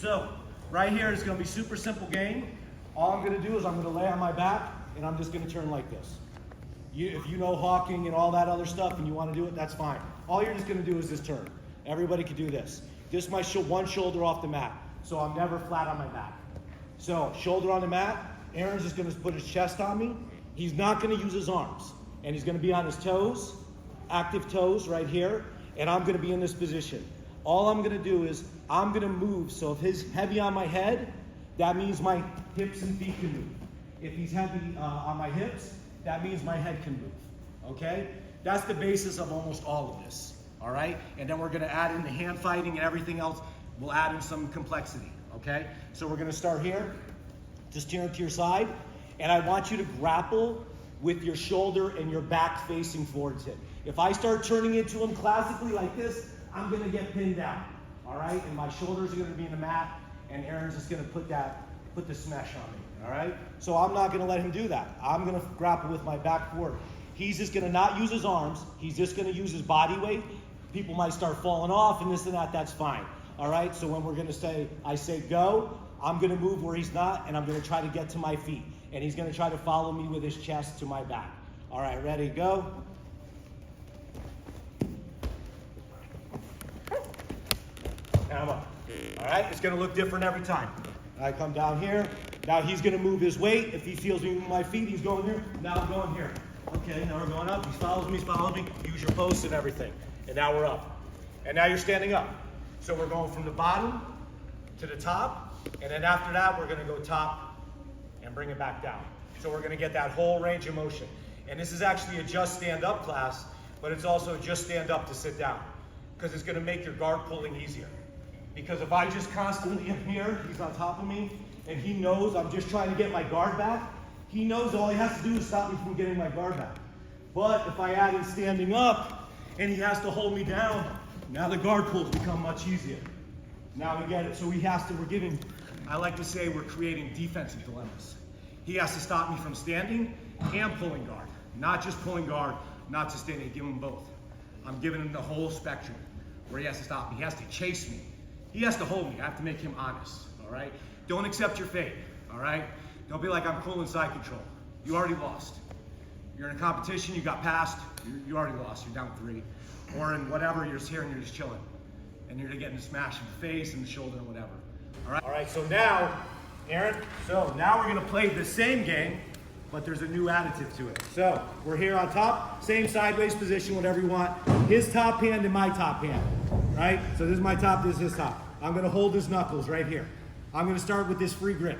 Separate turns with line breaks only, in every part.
So, right here is gonna be super simple game. All I'm gonna do is I'm gonna lay on my back and I'm just gonna turn like this. If you know hawking and all that other stuff and you wanna do it, that's fine. All you're just gonna do is this turn. Everybody can do this. Just my one shoulder off the mat. So I'm never flat on my back. So, shoulder on the mat, Aaron's just gonna put his chest on me. He's not gonna use his arms. And he's gonna be on his toes, active toes right here, and I'm gonna be in this position. All I'm gonna do is, I'm gonna move, so if he's heavy on my head, that means my hips and feet can move. If he's heavy on my hips, that means my head can move, okay? That's the basis of almost all of this, all right? And then we're gonna add in the hand fighting and everything else. We'll add in some complexity, okay? So we're gonna start here, just turn to your side, and I want you to grapple with your shoulder and your back facing towards him. If I start turning into him classically like this, I'm gonna get pinned down, all right? And my shoulders are gonna be in the mat, and Aaron's just gonna put the smash on me, all right? So I'm not gonna let him do that. I'm gonna grapple with my back forward. He's just gonna not use his arms, he's just gonna use his body weight. People might start falling off and this and that, that's fine, all right? So when we're gonna say, I say go, I'm gonna move where he's not, and I'm gonna try to get to my feet. And he's gonna try to follow me with his chest to my back. All right, ready, go. And I'm up. All right, it's gonna look different every time. I come down here. Now he's gonna move his weight. If he feels me with my feet, he's going here. Now I'm going here. Okay, now we're going up. He follows me, Use your posts and everything. And now we're up. And now you're standing up. So we're going from the bottom to the top. And then after that, we're gonna go top and bring it back down. So we're gonna get that whole range of motion. And this is actually a just stand up class, but it's also just stand up to sit down, because it's gonna make your guard pulling easier. Because if I just constantly am here, he's on top of me, and he knows I'm just trying to get my guard back, he knows all he has to do is stop me from getting my guard back. But if I add in standing up, and he has to hold me down, now the guard pulls become much easier. Now we get it. So I like to say we're creating defensive dilemmas. He has to stop me from standing and pulling guard. Not just pulling guard, not just standing, give him both. I'm giving him the whole spectrum where he has to stop me. He has to chase me. He has to hold me. I have to make him honest, all right? Don't accept your fate, all right? Don't be like, I'm cool inside control. You already lost. You're in a competition, you got passed, you already lost, you're down 3. Or in whatever, you're just here and you're just chilling. And you're getting a smash in the face and the shoulder and whatever. All right, so now, Aaron, now we're gonna play the same game, but there's a new additive to it. So we're here on top, same sideways position, whatever you want. His top hand and my top hand, right? So this is my top, this is his top. I'm gonna hold his knuckles right here. I'm gonna start with this free grip.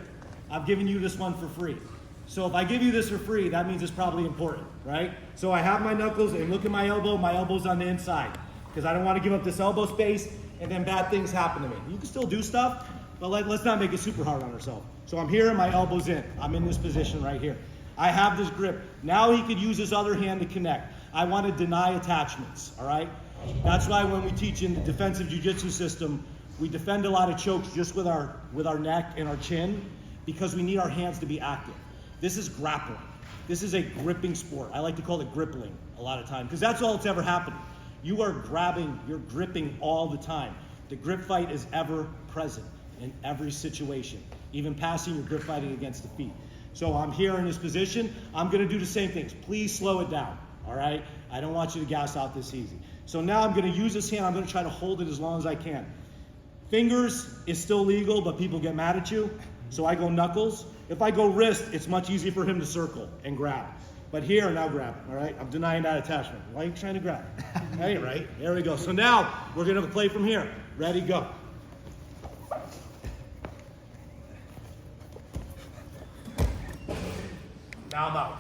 I'm giving you this one for free. So if I give you this for free, that means it's probably important, right? So I have my knuckles, and look at my elbow's on the inside, because I don't wanna give up this elbow space, and then bad things happen to me. You can still do stuff, but let's not make it super hard on ourselves. So I'm here and my elbow's in. I'm in this position right here. I have this grip. Now he could use his other hand to connect. I want to deny attachments, all right? That's why when we teach in the defensive jiu-jitsu system, we defend a lot of chokes just with our neck and our chin, because we need our hands to be active. This is grappling. This is a gripping sport. I like to call it grippling a lot of times, because that's all that's ever happening. You are grabbing, you're gripping all the time. The grip fight is ever present in every situation, even passing, you're grip fighting against the feet. So I'm here in this position. I'm gonna do the same things. Please slow it down, all right? I don't want you to gas out this easy. So now I'm gonna use this hand. I'm gonna try to hold it as long as I can. Fingers is still legal, but people get mad at you. So I go knuckles. If I go wrist, it's much easier for him to circle and grab. But here, now grab, all right? I'm denying that attachment. Why are you trying to grab? Hey, right? There we go. So now we're gonna play from here. Ready, go. Now I'm out.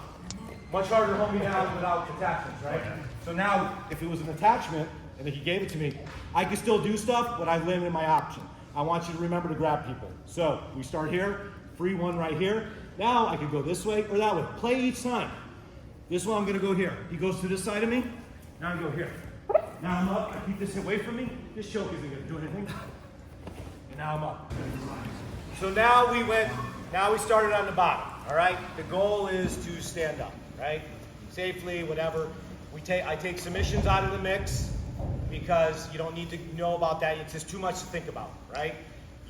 Much harder to hold me down without attachments, right? So now, if it was an attachment, and if he gave it to me, I could still do stuff, but I've limited my option. I want you to remember to grab people. So, we start here, free one right here. Now, I could go this way or that way. Play each time. This one, I'm gonna go here. He goes to this side of me, now I go here. Now I'm up, I keep this away from me. This choke isn't gonna do anything. And now I'm up. So now we started on the bottom. All right, the goal is to stand up, right? Safely, whatever. I take submissions out of the mix because you don't need to know about that. It's just too much to think about, right?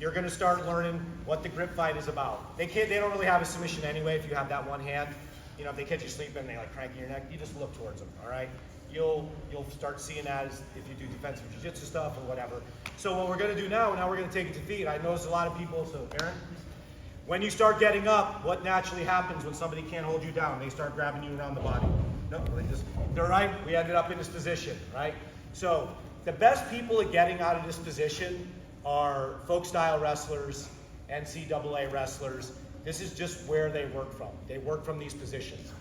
you're going to start learning what the grip fight is about. They don't really have a submission anyway if you have that one hand. You know, if they catch you sleeping, they like cranking your neck, you just look towards them, all right? You'll start seeing that as if you do defensive jiu-jitsu stuff or whatever. So what we're going to do now we're going to take it to feet. I noticed a lot of people, so Aaron, when you start getting up, what naturally happens when somebody can't hold you down? They start grabbing you around the body. No, they're right. We ended up in this position, right? So the best people at getting out of this position are folk style wrestlers, NCAA wrestlers. This is just where they work from. They work from these positions.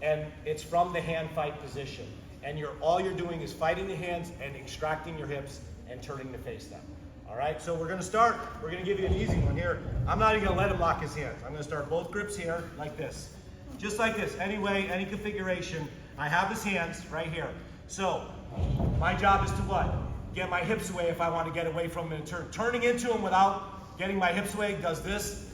And it's from the hand fight position. And all you're doing is fighting the hands and extracting your hips and turning to face them. All right, so we're going to start. We're going to give you an easy one here. I'm not even going to let him lock his hands. I'm going to start both grips here like this. Just like this, any way, any configuration. I have his hands right here. So my job is to what? Get my hips away if I want to get away from him and turn. Turning into him without getting my hips away does this.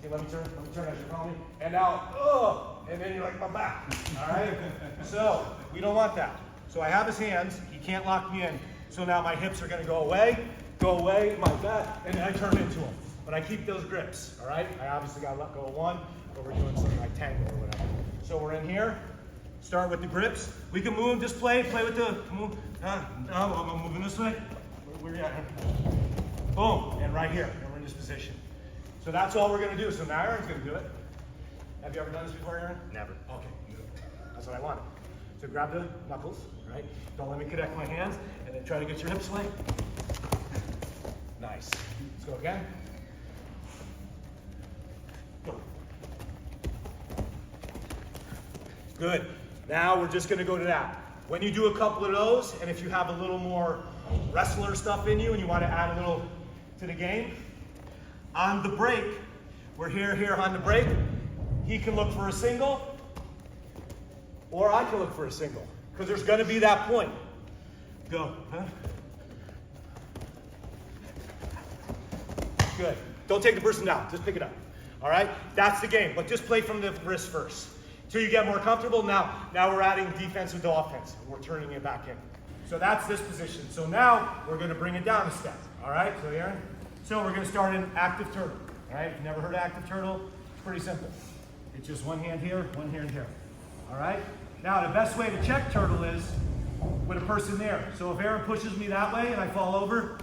Okay, let me turn as you call me. And now, and then you're like my back. All right? So we don't want that. So I have his hands. He can't lock me in. So now my hips are going to go away, my back, and then I turn into him. But I keep those grips, all right? I obviously got to let go of one, but we're doing something like tango or whatever. So we're in here. Start with the grips. We can move, just play with the move. I'm moving this way. Where you at? Boom, and right here, and we're in this position. So that's all we're going to do. So now Aaron's going to do it. Have you ever done this before, Aaron? Never. Okay, that's what I wanted. So grab the knuckles, right? Don't let me connect my hands, and then try to get your hips away. Nice. Let's go again. Go. Good. Now we're just going to go to that. When you do a couple of those, and if you have a little more wrestler stuff in you and you want to add a little to the game, on the break, we're here on the break, he can look for a single, or I can look for a single, because there's going to be that point. Go. Huh? Good. Don't take the person down. Just pick it up. All right? That's the game. But just play from the wrist first. Till you get more comfortable. Now we're adding defensive to offense. We're turning it back in. So that's this position. So now we're going to bring it down a step. All right? So Aaron? So we're going to start in active turtle. All right? If you've never heard of active turtle, it's pretty simple. It's just one hand here, one hand here. All right? Now the best way to check turtle is with a person there. So if Aaron pushes me that way and I fall over,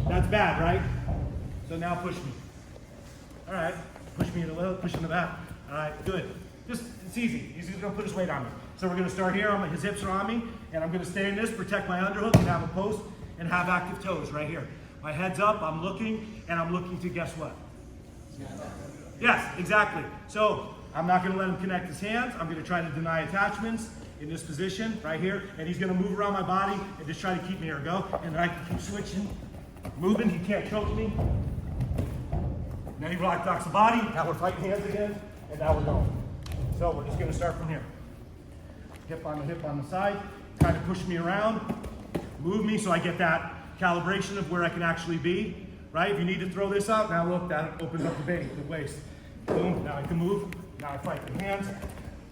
that's bad, right? So now push me. All right, push me in the little, push in the back. All right, good. It's easy. He's just gonna put his weight on me. So we're gonna start here, his hips are on me, and I'm gonna stay in this, protect my underhook, and have a post, and have active toes right here. My head's up, I'm looking, and I'm looking to guess what? Yes, exactly. So I'm not gonna let him connect his hands. I'm gonna try to deny attachments in this position right here, and he's gonna move around my body and just try to keep me here. Go, and then I can keep switching, moving. He can't choke me. Then he locks the body. Now we're fighting hands again, and now we're going. So we're just gonna start from here. Hip on the side, kind of push me around, move me so I get that calibration of where I can actually be. Right? If you need to throw this out, now look, that opens up the base, the waist. Boom, now I can move. Now I fight with hands,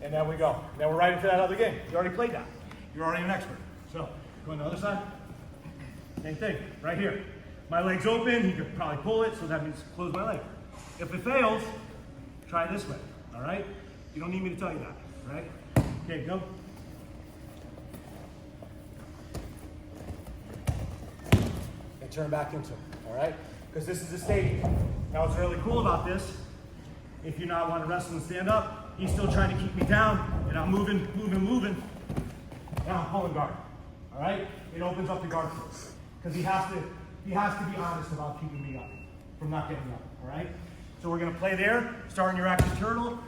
and there we go. Now we're right into that other game. You already played that. You're already an expert. So, go on the other side. Same thing, right here. My leg's open, he could probably pull it, so that means close my leg. If it fails, try this way, all right? You don't need me to tell you that, right? Okay, go. And turn back into it, all right? Because this is a stadium. Now what's really cool about this, if you not want to wrestle and stand up, he's still trying to keep me down, and I'm moving. Now I'm pulling guard, all right? It opens up the guard first, because he has to be honest about keeping me up, from not getting up, all right? So we're gonna play there, starting your active turtle,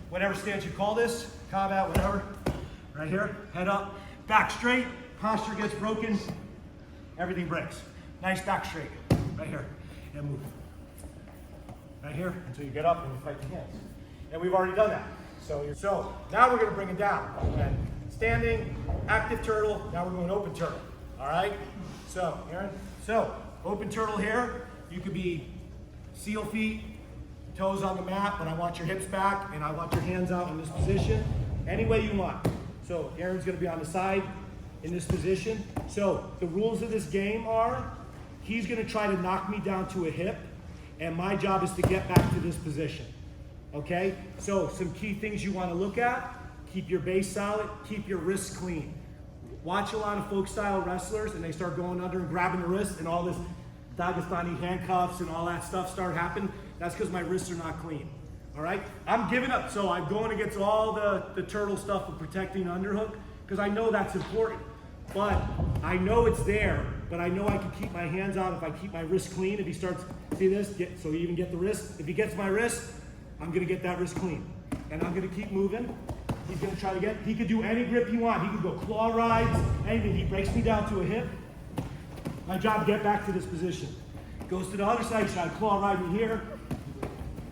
whatever stance you call this, combat, whatever. Right here, head up, back straight, posture gets broken, everything breaks. Nice back straight, right here, and move. Right here, until you get up and you fight the hands. And we've already done that. So now we're gonna bring it down. Okay. Standing, active turtle, now we're going open turtle, all right? So, Aaron, open turtle here, you could be seal feet, toes on the mat, but I want your hips back and I want your hands out in this position, any way you want. So Aaron's gonna be on the side in this position. So the rules of this game are, He's gonna try to knock me down to a hip, and my job is to get back to this position, okay? So some key things you wanna look at: keep your base solid, keep your wrists clean. Watch a lot of folk style wrestlers and they start going under and grabbing the wrist, and all this Dagestani handcuffs and all that stuff start happening. That's because my wrists are not clean. All right, I'm giving up. So I'm going against all the turtle stuff of protecting underhook because I know that's important. But I know it's there, but I know I can keep my hands out if I keep my wrist clean. If he starts, see this, so you even get the wrist. If he gets my wrist, I'm gonna get that wrist clean. And I'm gonna keep moving. He's gonna try to get, he could do any grip he wants. He could go claw rides, anything. He breaks me down to a hip. My job, get back to this position. Goes to the other side, try to claw ride me here.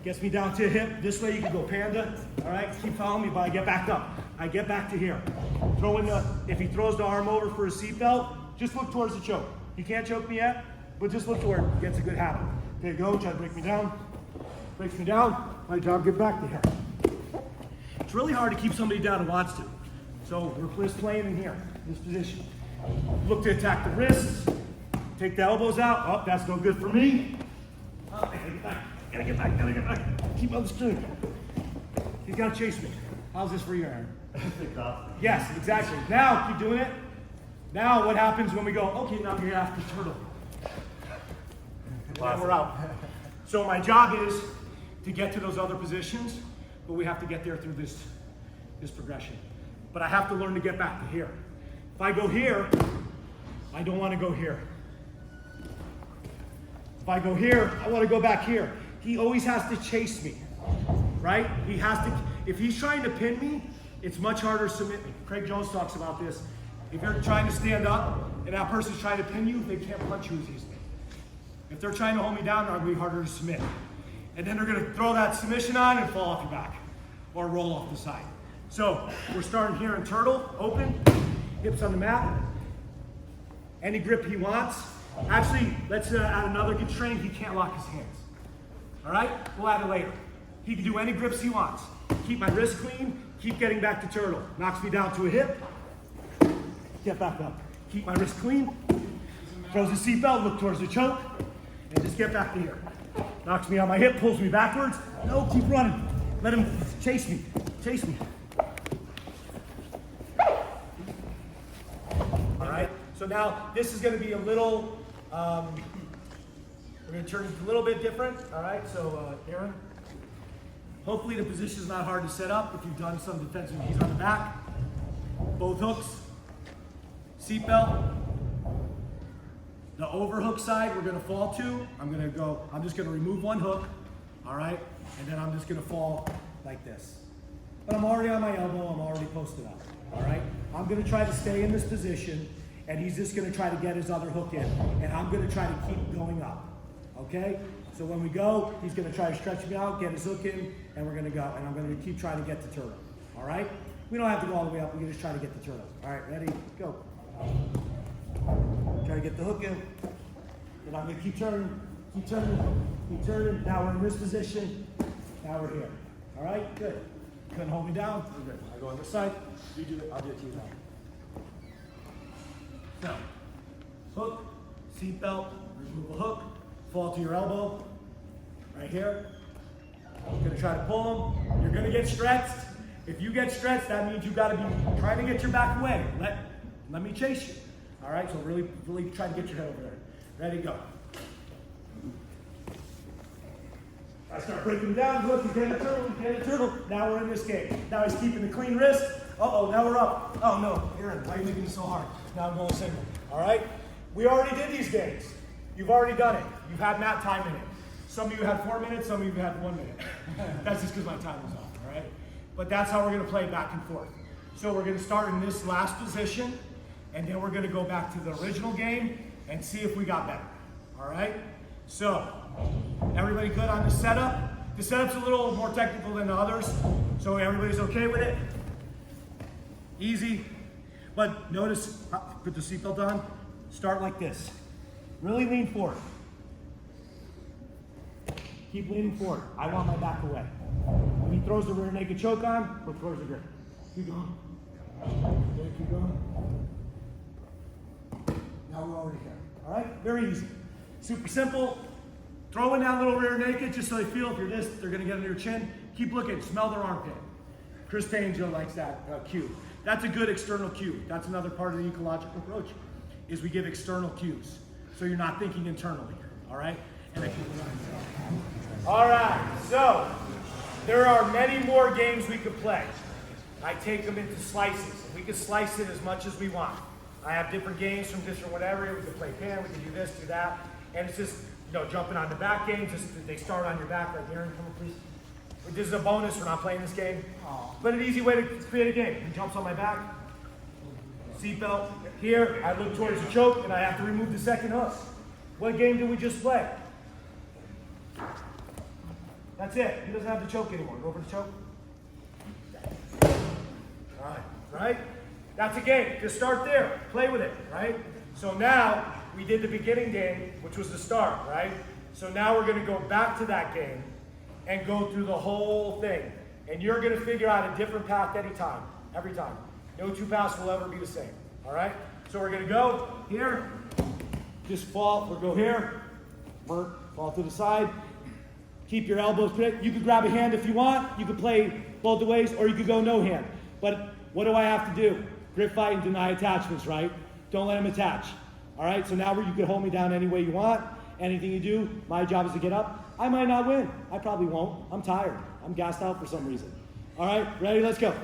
Gets me down to a hip. This way you can go panda. All right, keep following me, but I get back up. I get back to here. Throwing the, if he throws the arm over for a seatbelt, just look towards the choke. He can't choke me yet, but just look to where it gets a good habit. There you go, try to break me down. Breaks me down, my job, get back to here. It's really hard to keep somebody down who wants to. So we're just playing in here, this position. Look to attack the wrists. Take the elbows out. Oh, that's no good for me. Oh, I gotta get back. Gotta get back. Keep on the string. He's gotta chase me. How's this for you, Aaron? Yes, exactly. Now, keep doing it. Now, what happens when we go, okay, now you're after turtle. And then we're out. So my job is to get to those other positions, but we have to get there through this progression. But I have to learn to get back to here. If I go here, I don't want to go here. If I go here, I want to go back here. He always has to chase me, right? He has to, if he's trying to pin me, it's much harder to submit me. Craig Jones talks about this. If you're trying to stand up and that person's trying to pin you, they can't punch you as easily. If they're trying to hold me down, it'll be harder to submit. And then they're going to throw that submission on and fall off your back or roll off the side. So we're starting here in turtle, open, hips on the mat. Any grip he wants. Actually, let's add another constraint. He can't lock his hands. All right? We'll add it later. He can do any grips he wants. Keep my wrist clean. Keep getting back to turtle. Knocks me down to a hip. Get back up. Keep my wrist clean. Throws the seatbelt, look towards the choke. And just get back to here. Knocks me on my hip, pulls me backwards. No, keep running. Let him chase me. Chase me. All right? So now this is going to be a little, we're going to turn it a little bit different. All right? So, Aaron, hopefully the position is not hard to set up if you've done some defensive. He's on the back. Both hooks. Seatbelt. The overhook side we're going to fall to. I'm just going to remove one hook. All right? And then I'm just going to fall like this. But I'm already on my elbow. I'm already posted up. All right? I'm going to try to stay in this position. And he's just going to try to get his other hook in. And I'm going to try to keep going up. Okay? So when we go, he's going to try to stretch me out, get his hook in, and we're going to go. And I'm going to keep trying to get the turtle. All right? We don't have to go all the way up. We can just try to get the turtle. All right, ready? Go. Try to get the hook in. And I'm going to keep turning, keep turning, keep turning. Now we're in this position. Now we're here. All right? Good. Couldn't hold me down. We're good. I go on this side. You do it. I'll do it to you now. So, hook, seatbelt, remove a hook, fall to your elbow, right here. You're gonna try to pull them. You're gonna get stretched. If you get stretched, that means you gotta be trying to get your back away. Let me chase you. All right, so really try to get your head over there. Ready, go. I start breaking down, look, you get a turtle, you get a turtle. Now we're in this game. Now he's keeping the clean wrist. Uh-oh, now we're up. Oh no, Aaron, why are you making this so hard? Now I'm going single. All right? We already did these games. You've already done it. You've had mat time in it. Some of you had 4 minutes, some of you had 1 minute. That's just because my time was off, all right? But that's how we're going to play back and forth. So we're going to start in this last position, and then we're going to go back to the original game and see if we got better, all right? So, everybody good on the setup? The setup's a little more technical than the others, so everybody's okay with it? Easy. But notice, put the seatbelt on, start like this. Really lean forward. Keep leaning forward. I want my back away. When he throws the rear naked choke on, look towards the grip. Keep going. Okay, keep going. Now we're already here. All right? Very easy. Super simple. Throw in that little rear naked just so they feel if you're this, they're gonna get under your chin. Keep looking, smell their armpit. Chris Pangio likes that cue. That's a good external cue. That's another part of the ecological approach, is we give external cues. So you're not thinking internally, all right? All right, so there are many more games we could play. I take them into slices. We can slice it as much as we want. I have different games from different whatever. We can play pan, we can do this, do that. And it's just, jumping on the back game, just they start on your back right here. Come on, please. This is a bonus, we're not playing this game. But an easy way to create a game. He jumps on my back, seatbelt. Here, I look towards the choke, and I have to remove the second hook. What game did we just play? That's it. He doesn't have the choke anymore. Go over the choke. All right, right? That's a game. Just start there. Play with it, right? So now, we did the beginning game, which was the start, right? So now we're going to go back to that game and go through the whole thing. And you're going to figure out a different path anytime, every time. No two paths will ever be the same, all right? So we're going to go here, just fall, we'll go here, fall to the side, keep your elbows connected. You could grab a hand if you want, you could play both the ways, or you could go no hand. But what do I have to do? Grip fight and deny attachments, right? Don't let them attach. All right, so now you can hold me down any way you want. Anything you do, my job is to get up. I might not win. I probably won't. I'm tired. I'm gassed out for some reason. All right, ready? Let's go.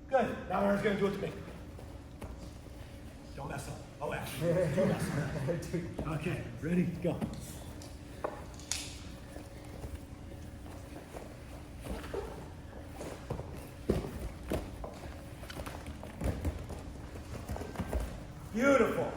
Good. Now Aaron's going to do it to me. Don't mess up. Oh, actually, don't mess up. Okay, ready? Go. Beautiful.